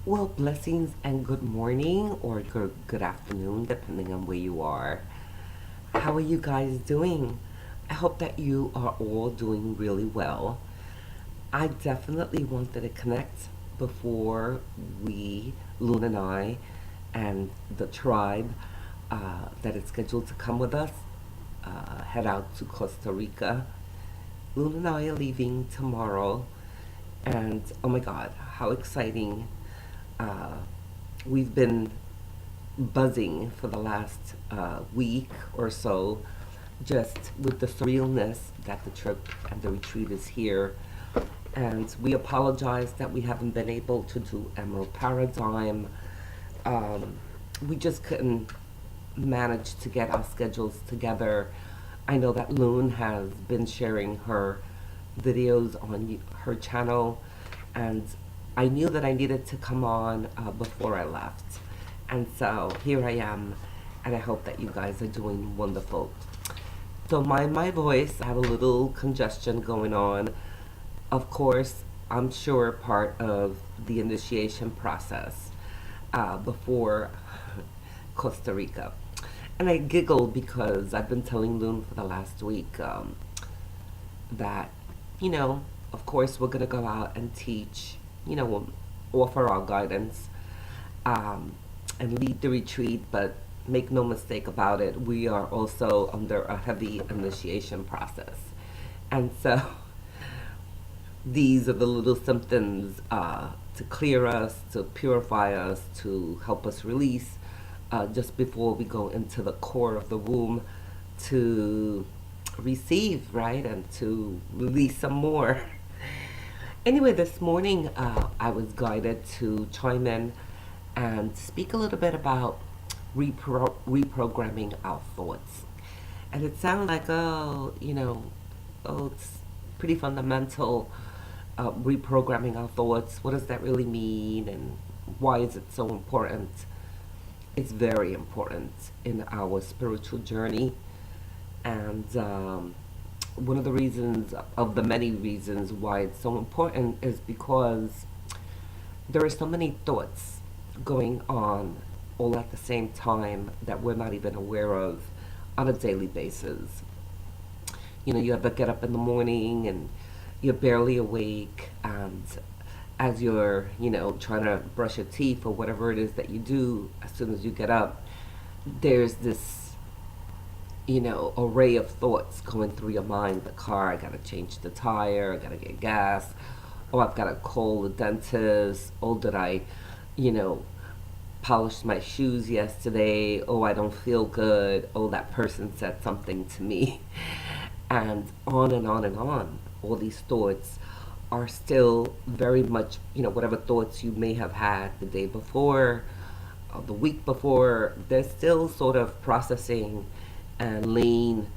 Well, blessings and good morning or good afternoon, depending on where you are. How are you guys doing? I hope that you are all doing really well. I definitely wanted to connect before Loon and I, and the tribe that is scheduled to come with us, head out to Costa Rica. Loon and I are leaving tomorrow, and oh my God, how exciting! Uh, we've been buzzing for the last week or so, just with the surrealness that the trip and the retreat is here. And we apologize that we haven't been able to do Emerald Paradigm. Um, we just couldn't manage to get our schedules together. I know that Loon has been sharing her videos on her channel, and I knew that I needed to come on before I left. And so here I am, and I hope that you guys are doing wonderful. So my voice, I have a little congestion going on. Of course, I'm sure part of the initiation process before Costa Rica. And I giggle because I've been telling Loon for the last week that, you know, of course, we're going to go out and teach, we'll offer our guidance um, and lead the retreat, but make no mistake about it, we are also under a heavy initiation process. And so these are the little symptoms to clear us, to purify us, to help us release just before we go into the core of the womb to receive, right? And to release some more. Anyway, this morning I was guided to chime in and speak a little bit about reprogramming our thoughts. And it sounded like, it's pretty fundamental. Reprogramming our thoughts. What does that really mean? And why is it so important? It's very important in our spiritual journey. And one of the reasons, of the many reasons why it's so important, is because there are so many thoughts going on all at the same time that we're not even aware of on a daily basis. You ever get up in the morning and you're barely awake, and as you're, trying to brush your teeth or whatever it is that you do as soon as you get up, there's this, array of thoughts going through your mind. The car, I gotta change the tire, I gotta get gas, oh, I've gotta call the dentist, oh, did I, you know, polish my shoes yesterday, oh, I don't feel good, oh, that person said something to me, and on and on and on. All these thoughts are still very much, whatever thoughts you may have had the day before, the week before, they're still sort of processing and laying,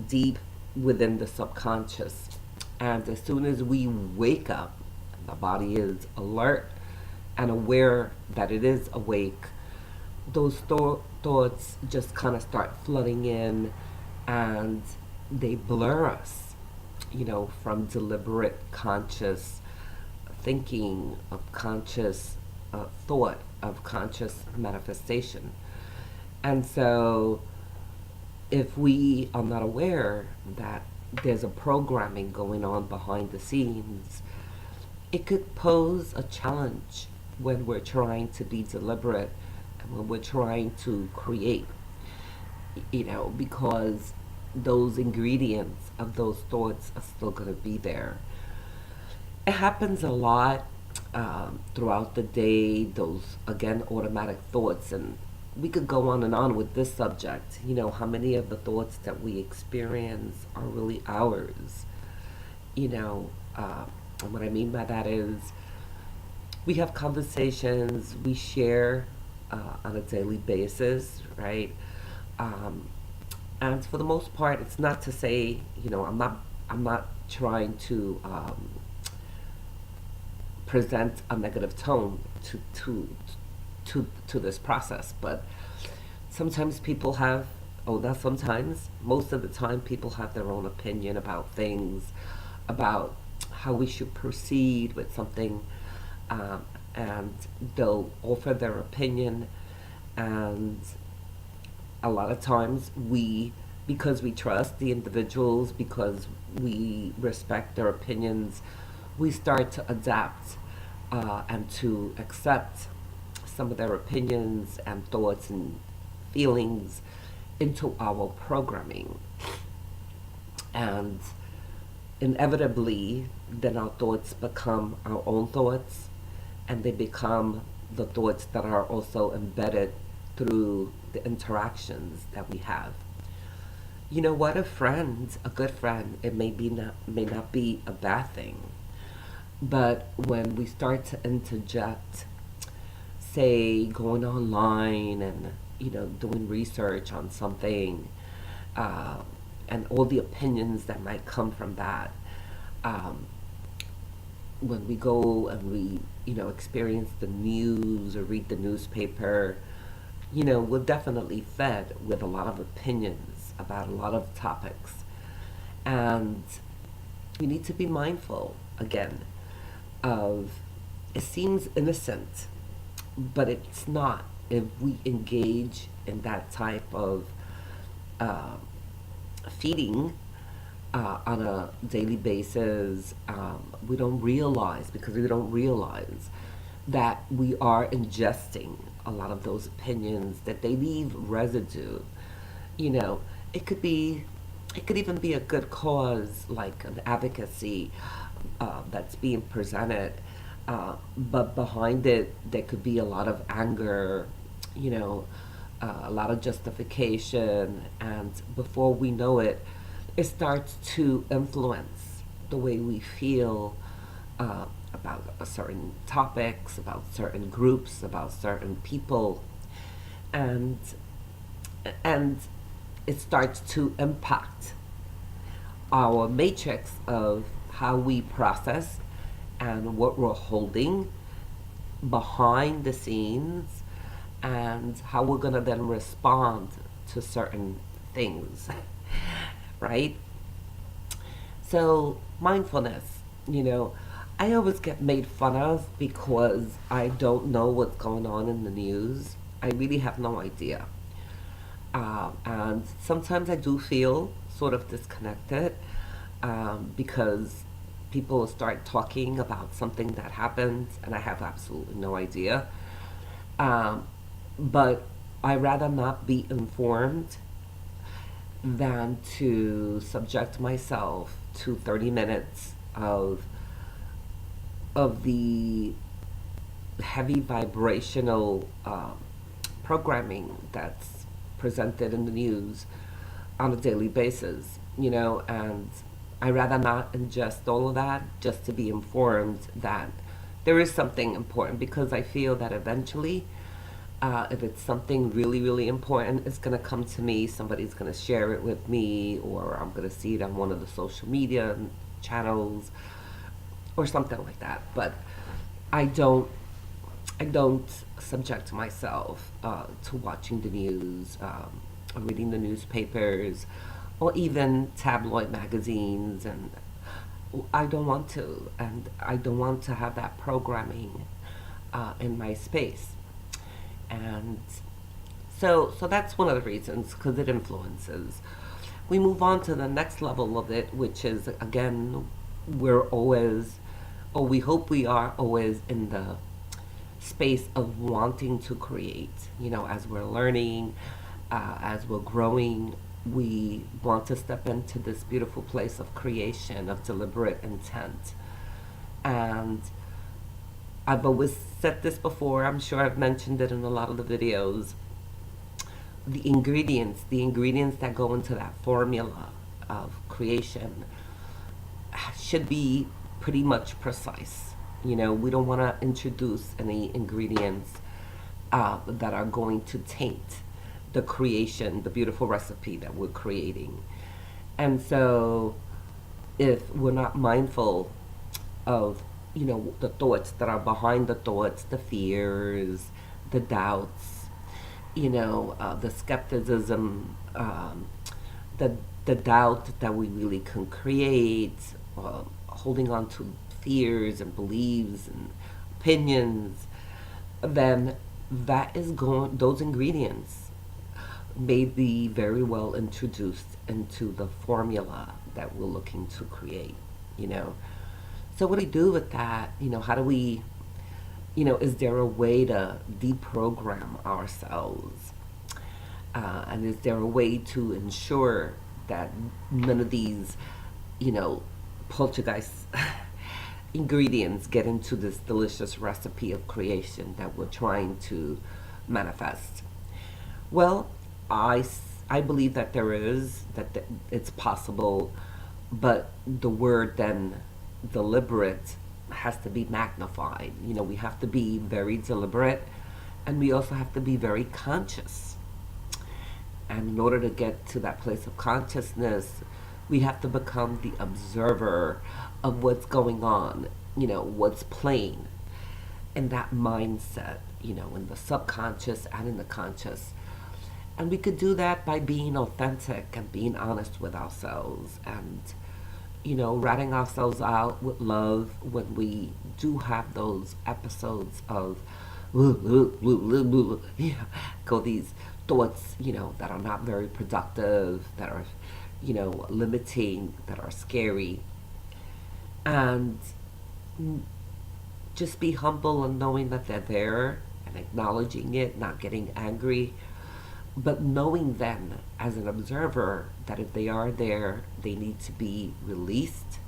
deep within the subconscious. And as soon as we wake up, the body is alert and aware that it is awake, those thoughts just kind of start flooding in, and they blur us, from deliberate conscious thinking, of conscious thought, of conscious manifestation. And so if we are not aware that there's a programming going on behind the scenes, it could pose a challenge when we're trying to be deliberate and when we're trying to create, because those ingredients of those thoughts are still going to be there. It happens a lot throughout the day, those, again, automatic thoughts. And we could go on and on with this subject. How many of the thoughts that we experience are really ours? And what I mean by that is we have conversations we share on a daily basis, right? Um, and for the most part, it's not to say, I'm not trying to present a negative tone to this process, but sometimes people have, oh, not sometimes, most of the time, people have their own opinion about things, about how we should proceed with something. um, and they'll offer their opinion. And a lot of times because we trust the individuals, because we respect their opinions, we start to adapt and to accept some of their opinions and thoughts and feelings into our programming. And inevitably, then our thoughts become our own thoughts, and they become the thoughts that are also embedded through the interactions that we have. You know what? A good friend, it may not be a bad thing, but when we start to interject, say going online and doing research on something, uh, and all the opinions that might come from that, um, when we go and we experience the news or read the newspaper, we're definitely fed with a lot of opinions about a lot of topics. And we need to be mindful, again, of it seems innocent, but it's not if we engage in that type of uh, feeding on a daily basis. We don't realize, because we don't realize that we are ingesting a lot of those opinions, that they leave residue. You know, it could be, it could even be a good cause, like an advocacy that's being presented, but behind it, there could be a lot of anger, you know, a lot of justification, and before we know it, it starts to influence the way we feel about certain topics, about certain groups, about certain people, and and it starts to impact our matrix of how we process and what we're holding behind the scenes, and how we're going to then respond to certain things, right? So, mindfulness, you know, I always get made fun of because I don't know what's going on in the news. I really have no idea. And sometimes I do feel sort of disconnected because people start talking about something that happened and I have absolutely no idea. Um, but I rather not be informed than to subject myself to 30 minutes of the heavy vibrational programming that's presented in the news on a daily basis, and I rather not ingest all of that just to be informed that there is something important, because I feel that eventually, if it's something really, really important, it's going to come to me. Somebody's going to share it with me, or I'm going to see it on one of the social media channels or something like that. But I don't I don't subject myself to watching the news, or reading the newspapers, or even tabloid magazines, and I don't want to, and I don't want to have that programming in my space, and so that's one of the reasons, because it influences. We move on to the next level of it, which is, again, we're always, or we hope we are always, in the space of wanting to create. As we're learning, as we're growing, we want to step into this beautiful place of creation, of deliberate intent. And I've always said this before, I'm sure I've mentioned it in a lot of the videos. The ingredients that go into that formula of creation should be pretty much precise. We don't want to introduce any ingredients that are going to taint the creation, the beautiful recipe that we're creating. And so, if we're not mindful of, the thoughts that are behind the thoughts, the fears, the doubts, the skepticism, the the doubt that we really can create, holding on to fears and beliefs and opinions, then that is going, those ingredients may be very well introduced into the formula that we're looking to create, you know. So what do we do with that? How do we, is there a way to deprogram ourselves? And is there a way to ensure that none of these, you know, poltergeist ingredients get into this delicious recipe of creation that we're trying to manifest? Well, I believe that there is, it's possible, but the word then deliberate has to be magnified. We have to be very deliberate, and we also have to be very conscious. And in order to get to that place of consciousness, we have to become the observer of what's going on, what's playing in that mindset, in the subconscious and in the conscious. And we could do that by being authentic and being honest with ourselves and, ratting ourselves out with love when we do have those episodes of go these thoughts, that are not very productive, that are, limiting, that are scary. And just be humble and knowing that they're there and acknowledging it, not getting angry, but knowing then as an observer that if they are there, they need to be released,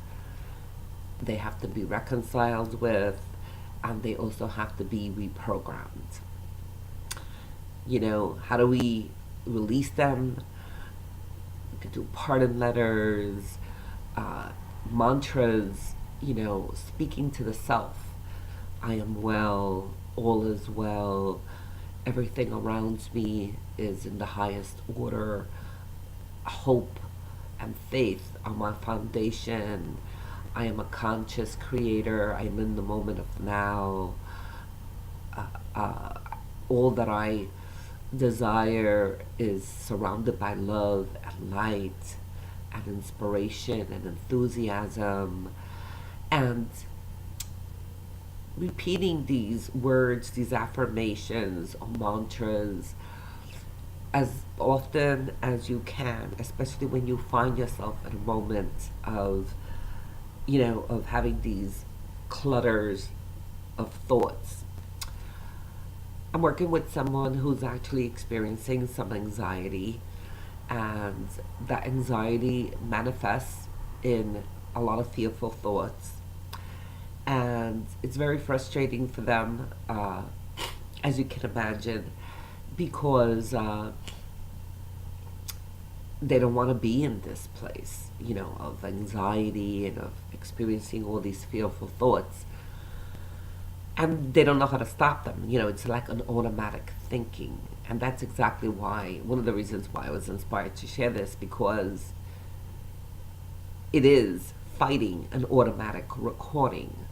they have to be reconciled with, and they also have to be reprogrammed. How do we release them? We could do pardon letters, mantras, speaking to the self. I am well, all is well, everything around me is in the highest order. Hope and faith are my foundation. I am a conscious creator. I am in the moment of now. Uh, uh, all that I desire is surrounded by love and light and inspiration and enthusiasm. And repeating these words, these affirmations or mantras as often as you can, especially when you find yourself in a moment of, of having these clutters of thoughts. I'm working with someone who's actually experiencing some anxiety, and that anxiety manifests in a lot of fearful thoughts. And it's very frustrating for them, as you can imagine, because they don't want to be in this place, of anxiety and of experiencing all these fearful thoughts. And they don't know how to stop them. It's like an automatic thinking. And that's exactly why, one of the reasons why I was inspired to share this, because it is fighting an automatic recording.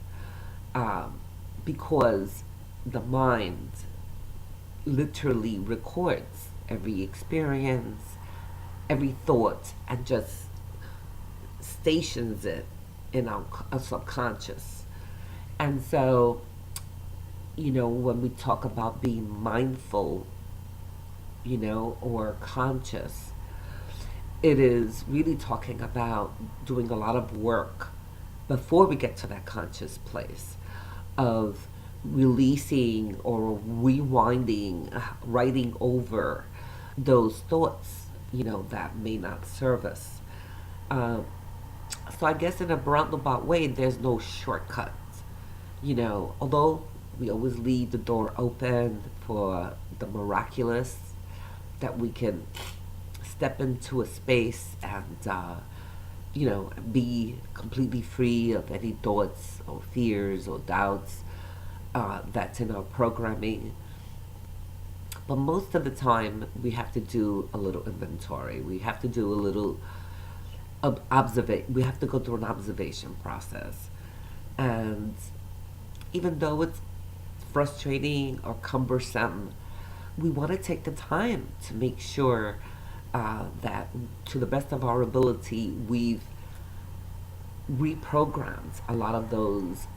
Because the mind literally records every experience, every thought, and just stations it in our subconscious. And so, when we talk about being mindful, or conscious, it is really talking about doing a lot of work before we get to that conscious place of releasing or rewinding, writing over those thoughts, that may not serve us. So I guess in a roundabout way, there's no shortcut. Although we always leave the door open for the miraculous, that we can step into a space and, be completely free of any thoughts or fears or doubts that's in our programming. But most of the time, we have to do a little inventory. We have to do a little we have to go through an observation process. And even though it's frustrating or cumbersome, we want to take the time to make sure that to the best of our ability, we've reprogrammed a lot of those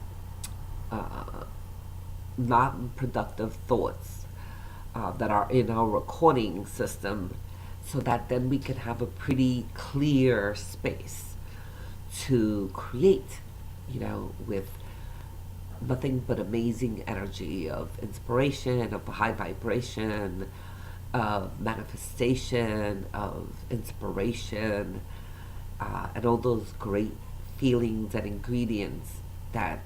non-productive thoughts that are in our recording system, so that then we can have a pretty clear space to create, with nothing but amazing energy of inspiration, of high vibration, of manifestation, of inspiration, and all those great feelings and ingredients that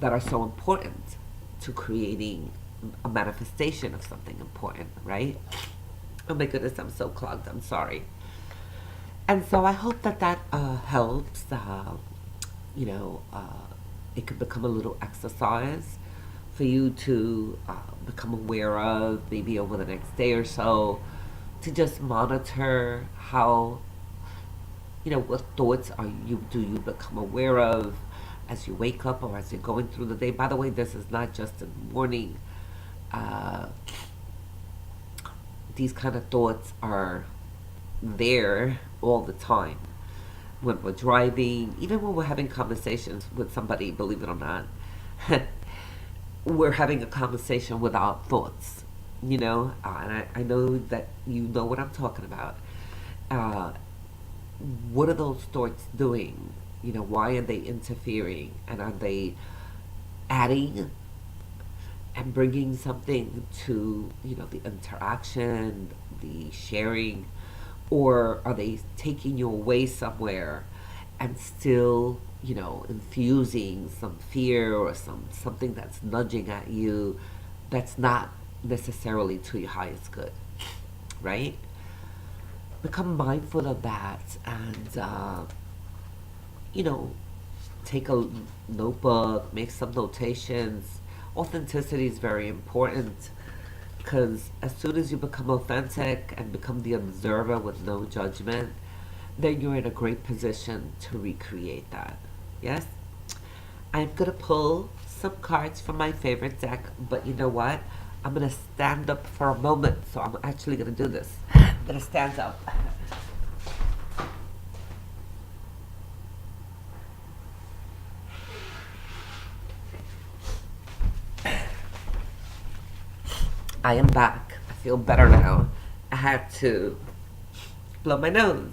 are so important to creating a manifestation of something important, right? Oh my goodness, I'm so clogged. I'm sorry. And so I hope that helps. You know, it could become a little exercise for you to become aware of, maybe over the next day or so, to just monitor how, what thoughts do you become aware of as you wake up or as you're going through the day. By the way, this is not just in the morning. Uh, these kind of thoughts are there all the time. When we're driving, even when we're having conversations with somebody, believe it or not, we're having a conversation without thoughts, and I know that you know what I'm talking about. Uh, what are those thoughts doing? Why are they interfering? And are they adding and bringing something to, the interaction, the sharing, or are they taking you away somewhere and still, infusing some fear or something that's nudging at you that's not necessarily to your highest good, right? Become mindful of that, and you know, take a notebook, make some notations. Authenticity is very important, because as soon as you become authentic and become the observer with no judgment, then you're in a great position to recreate that. Yes? I'm going to pull some cards from my favorite deck, but you know what? I'm going to stand up for a moment, so I'm actually going to do this. I'm going to stand up. I am back. I feel better now. I had to blow my nose.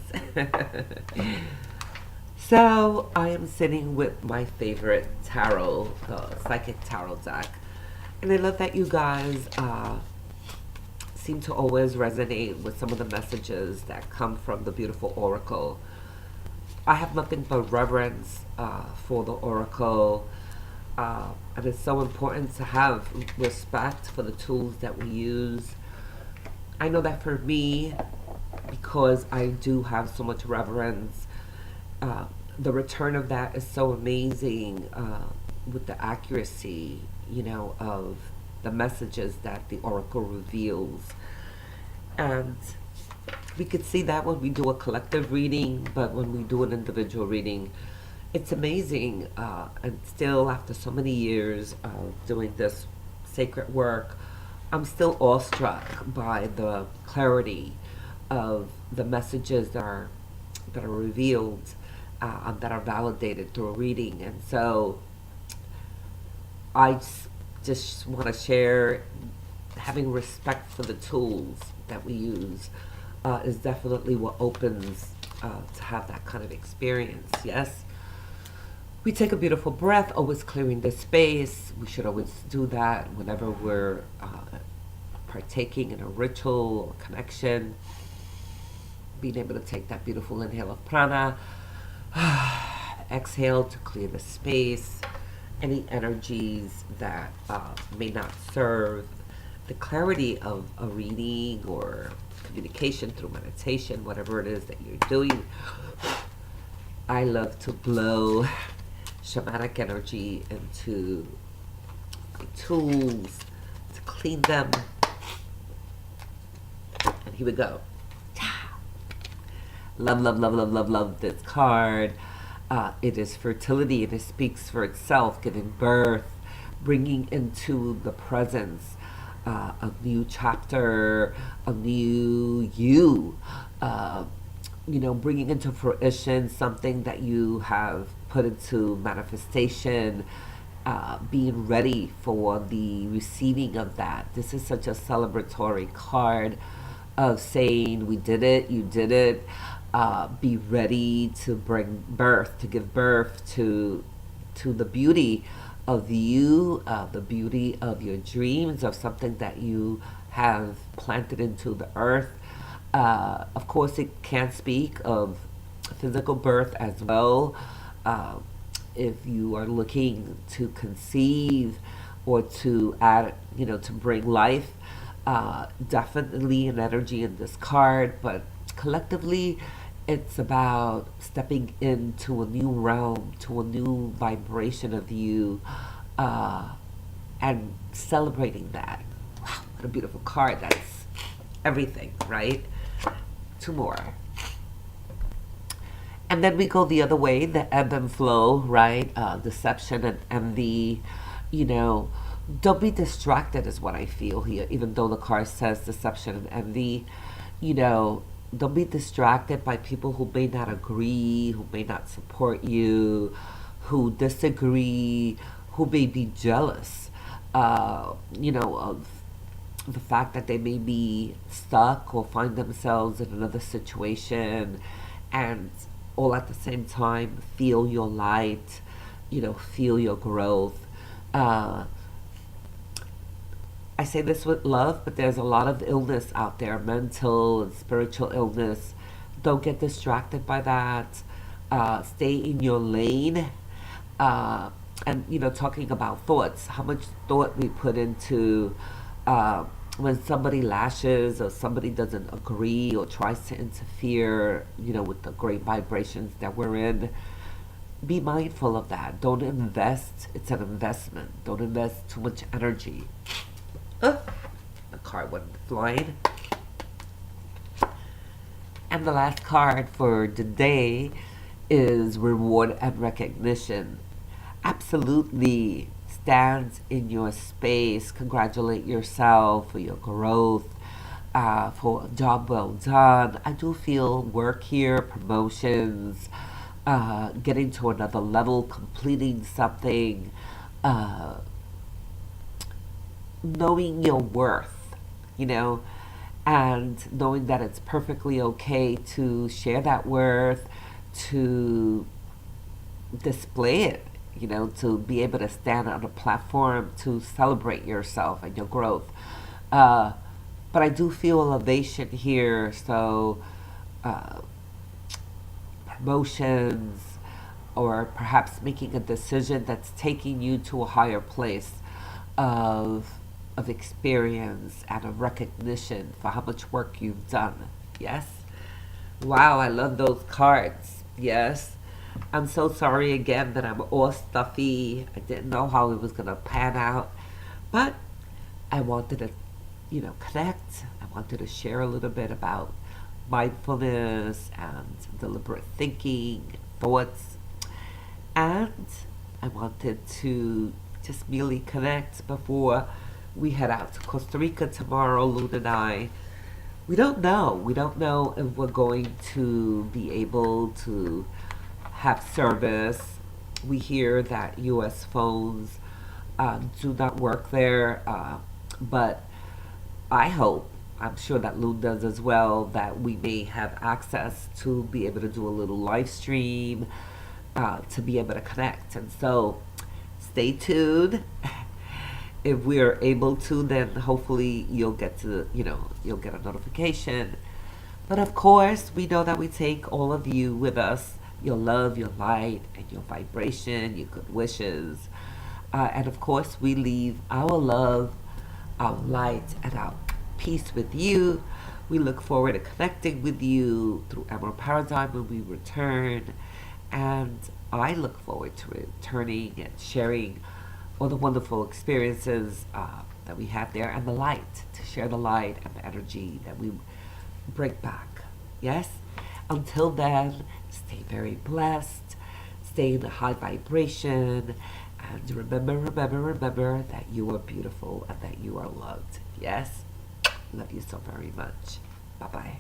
So I am sitting with my favorite tarot, the psychic tarot deck, and I love that you guys seem to always resonate with some of the messages that come from the beautiful oracle. I have nothing but reverence for the oracle, and it's so important to have respect for the tools that we use. I know that for me, because I do have so much reverence, the return of that is so amazing, with the accuracy, of the messages that the oracle reveals. And we could see that when we do a collective reading, but when we do an individual reading, it's amazing. And still, after so many years of doing this sacred work, I'm still awestruck by the clarity of the messages that are revealed, that are validated through a reading. And so I just want to share, having respect for the tools that we use is definitely what opens to have that kind of experience. Yes? We take a beautiful breath, always clearing the space. We should always do that whenever we're partaking in a ritual or connection. Being able to take that beautiful inhale of prana, exhale to clear the space, any energies that may not serve the clarity of a reading or communication through meditation, whatever it is that you're doing. I love to blow shamanic energy into my tools to clean them. And here we go. Love, love, love, love, love, love this card. It is fertility, and it speaks for itself, giving birth, bringing into the presence a new chapter, a new you, bringing into fruition something that you have put into manifestation, being ready for the receiving of that. This is such a celebratory card of saying, we did it, you did it. Be ready to bring birth, to give birth to the beauty of you, the beauty of your dreams, of something that you have planted into the earth. Of course, it can speak of physical birth as well. Uh, if you are looking to conceive or to add, to bring life, definitely an energy in this card, but collectively, it's about stepping into a new realm, to a new vibration of you, uh, and celebrating that. Wow, what a beautiful card. That's everything, right? Two more. And then we go the other way, the ebb and flow, right? Deception and envy. You know, don't be distracted, is what I feel here, even though the card says deception and envy. You know, don't be distracted by people who may not agree, who may not support you, who disagree, who may be jealous, of the fact that they may be stuck or find themselves in another situation, and all at the same time feel your light, feel your growth. Uh, I say this with love, but there's a lot of illness out there, mental and spiritual illness. Don't get distracted by that. Stay in your lane. And, talking about thoughts, how much thought we put into when somebody lashes or somebody doesn't agree or tries to interfere, with the great vibrations that we're in. Be mindful of that. Don't invest. It's an investment. Don't invest too much energy. The card went flying. And the last card for today is reward and recognition. Absolutely stand in your space. Congratulate yourself for your growth, for a job well done. I do feel work here, promotions, getting to another level, completing something, knowing your worth, and knowing that it's perfectly okay to share that worth, to display it, to be able to stand on a platform to celebrate yourself and your growth. But I do feel elevation here, so promotions, or perhaps making a decision that's taking you to a higher place of experience and of recognition for how much work you've done. Yes? Wow, I love those cards. Yes. I'm so sorry again that I'm all stuffy. I didn't know how it was going to pan out. But I wanted to, connect. I wanted to share a little bit about mindfulness and deliberate thinking, thoughts. And I wanted to just merely connect before we head out to Costa Rica tomorrow, Luna and I. We don't know. We don't know if we're going to be able to have service. We hear that U.S. phones do not work there, but I hope, I'm sure that Luna does as well, that we may have access to be able to do a little live stream, to be able to connect. And so stay tuned. If we're able to, then hopefully you'll get you'll get a notification. But of course, we know that we take all of you with us, your love, your light, and your vibration, your good wishes. And of course, we leave our love, our light, and our peace with you. We look forward to connecting with you through Emerald Paradigm when we return. And I look forward to returning and sharing all the wonderful experiences that we have there, and the light, to share the light and the energy that we bring back. Yes? Until then, stay very blessed, stay in a high vibration, and remember that you are beautiful and that you are loved. Yes? Love you so very much. Bye-bye.